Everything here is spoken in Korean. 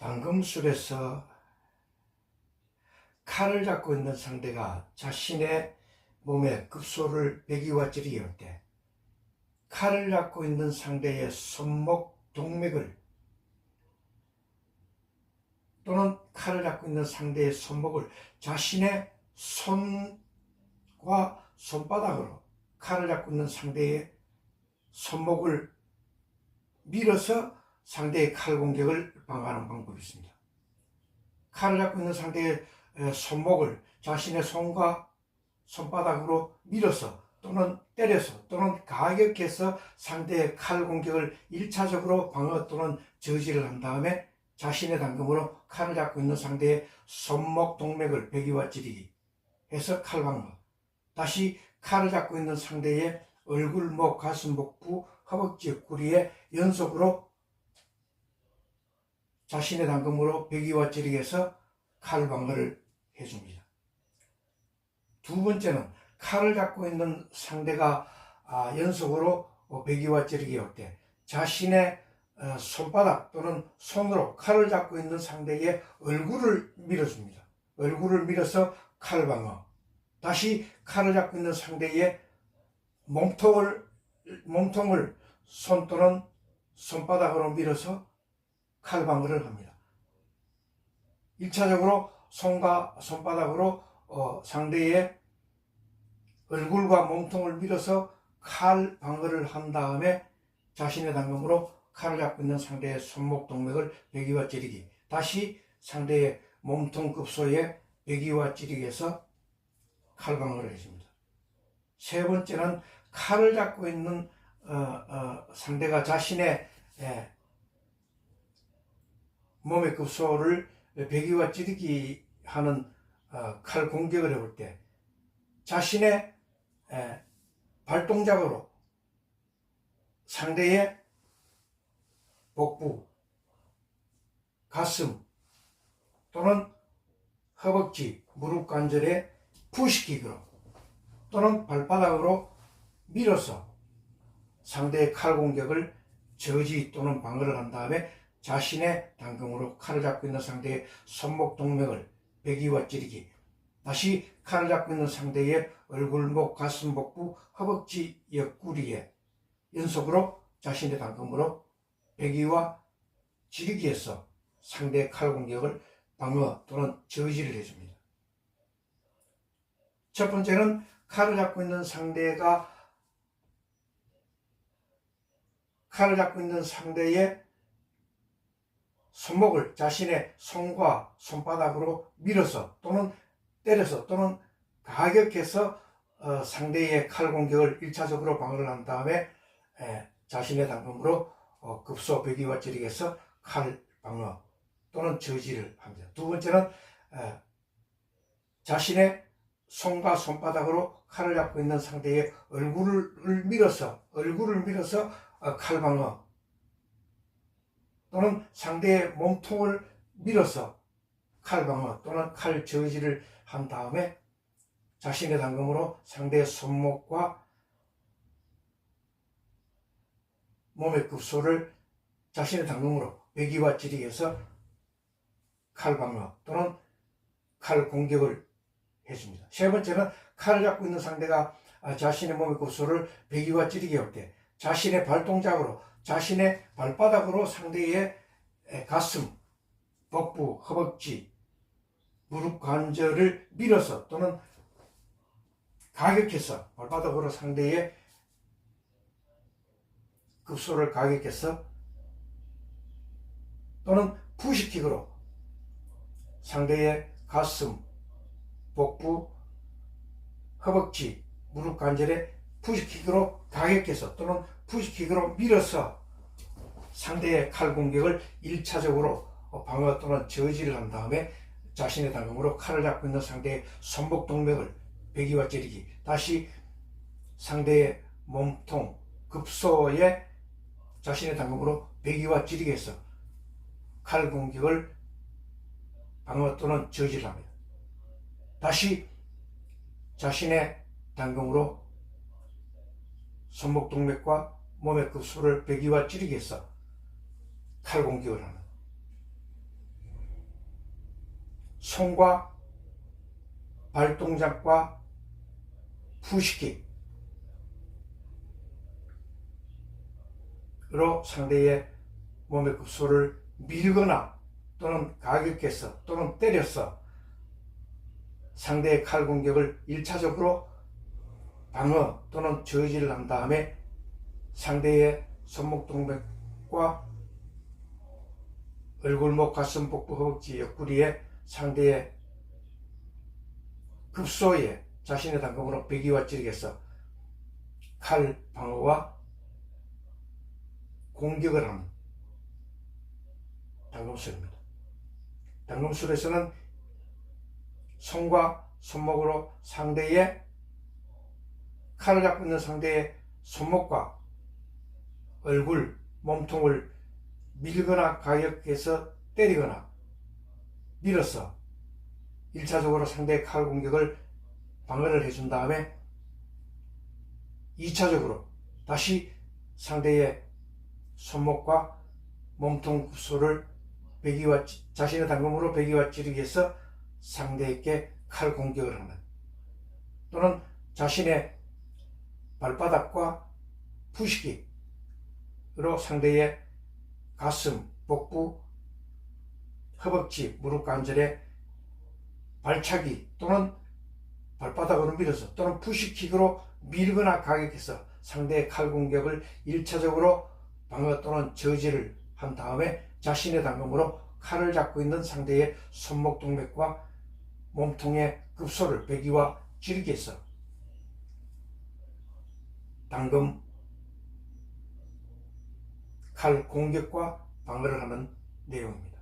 당금술에서 칼을 잡고 있는 상대가 자신의 몸에 급소를 베기와 찌르기 할 때 칼을 잡고 있는 상대의 손목 동맥을 또는 칼을 잡고 있는 상대의 손목을 자신의 손과 손바닥으로 칼을 잡고 있는 상대의 손목을 밀어서 상대의 칼 공격을 방어하는 방법이 있습니다. 칼을 잡고 있는 상대의 손목을 자신의 손과 손바닥으로 밀어서 또는 때려서 또는 가격해서 상대의 칼 공격을 1차적으로 방어 또는 저지를 한 다음에 자신의 당금으로 칼을 잡고 있는 상대의 손목 동맥을 베기와 찌르기 해서 칼 방어, 다시 칼을 잡고 있는 상대의 얼굴, 목, 가슴, 복부, 허벅지, 옆구리에 연속으로 자신의 당금으로 베기와 찌르기 해서 칼 방어를 해줍니다. 두 번째는 칼을 잡고 있는 상대가 연속으로 베기와 찌르기 할 때 자신의 손바닥 또는 손으로 칼을 잡고 있는 상대의 얼굴을 밀어줍니다. 얼굴을 밀어서 칼 방어, 다시 칼을 잡고 있는 상대의 몸통을 손 또는 손바닥으로 밀어서 칼 방어를 합니다. 1차적으로 손과 손바닥으로 상대의 얼굴과 몸통을 밀어서 칼 방어를 한 다음에 자신의 당금으로 칼을 잡고 있는 상대의 손목 동맥을 베기와 찌르기, 다시 상대의 몸통 급소에 베기와 찌르기 해서 칼 방어를 해줍니다. 세 번째는 칼을 잡고 있는 상대가 자신의 몸의 급소를 베기와 찌르기 하는 칼 공격을 해볼 때 자신의 발동작으로 상대의 복부, 가슴 또는 허벅지, 무릎 관절에 푸시킥으로 또는 발바닥으로 밀어서 상대의 칼 공격을 저지 또는 방어를 한 다음에 자신의 당금으로 칼을 잡고 있는 상대의 손목 동맥을 베기와 찌르기, 다시 칼을 잡고 있는 상대의 얼굴, 목, 가슴, 복부, 허벅지, 옆구리에 연속으로 자신의 당금으로 베기와 찌르기 해서 상대의 칼 공격을 방어 또는 저지를 해줍니다. 첫 번째는 칼을 잡고 있는 상대가 칼을 잡고 있는 상대의 손목을 자신의 손과 손바닥으로 밀어서 또는 때려서 또는 가격해서 상대의 칼 공격을 1차적으로 방어를 한 다음에 자신의 당금으로 급소 베기와 찌르기 해서 칼 방어 또는 저지를 합니다. 두 번째는 자신의 손과 손바닥으로 칼을 잡고 있는 상대의 얼굴을 밀어서 칼 방어 또는 상대의 몸통을 밀어서 칼 방어 또는 칼 저지를 한 다음에 자신의 당금으로 상대의 손목과 몸의 급소를 자신의 당금으로 베기와 찌르기 해서 칼 방어 또는 칼 공격을 해줍니다. 세 번째는 칼을 잡고 있는 상대가 자신의 몸의 급소를 베기와 찌르기 할 때 자신의 발동작으로 자신의 발바닥으로 상대의 가슴, 복부, 허벅지, 무릎 관절을 밀어서 또는 가격해서 발바닥으로 상대의 급소를 가격해서 또는 푸시킥으로 상대의 가슴, 복부, 허벅지, 무릎 관절에 푸시킥으로 가격해서 또는 푸시킥으로 밀어서 상대의 칼 공격을 1차적으로 방어 또는 저지를 한 다음에 자신의 당금으로 칼을 잡고 있는 상대의 손목 동맥을 베기와 찌르기, 다시 상대의 몸통, 급소에 자신의 당금으로 베기와 찌르기 해서 칼 공격을 방어 또는 저지를 합니다. 다시 자신의 당금으로 손목 동맥과 몸의 급소를 베기와 찌르기 해서 칼 공격을 하는 손과 발동작과 푸시킥으로 상대의 몸의 급소를 밀거나 또는 가격해서 또는 때려서 상대의 칼 공격을 1차적으로 방어 또는 저지를 한 다음에 상대의 손목 동맥과 얼굴, 목, 가슴, 복부, 허벅지, 옆구리에 상대의 급소에 자신의 단검으로 베기와 찌르기해서 칼 방어와 공격을 하는 단검술입니다. 단검술에서는 손과 손목으로 상대의 칼을 잡고 있는 상대의 손목과 얼굴, 몸통을 밀거나 가격해서 때리거나 밀어서 1차적으로 상대의 칼 공격을 방어를 해준 다음에 2차적으로 다시 상대의 손목과 몸통 급소를 베기와 자신의 단검으로 베기와 찌르기 해서 상대에게 칼 공격을 하는, 또는 자신의 발바닥과 푸시킥으로 상대의 가슴, 복부, 허벅지, 무릎 관절에 발차기 또는 발바닥으로 밀어서 또는 푸시킥으로 밀거나 가격해서 상대의 칼 공격을 1차적으로 방어 또는 저지를 한 다음에 자신의 단검으로 칼을 잡고 있는 상대의 손목 동맥과 몸통의 급소를 베기와 찌르기 해서 단검 칼 공격과 방어를 하는 내용입니다.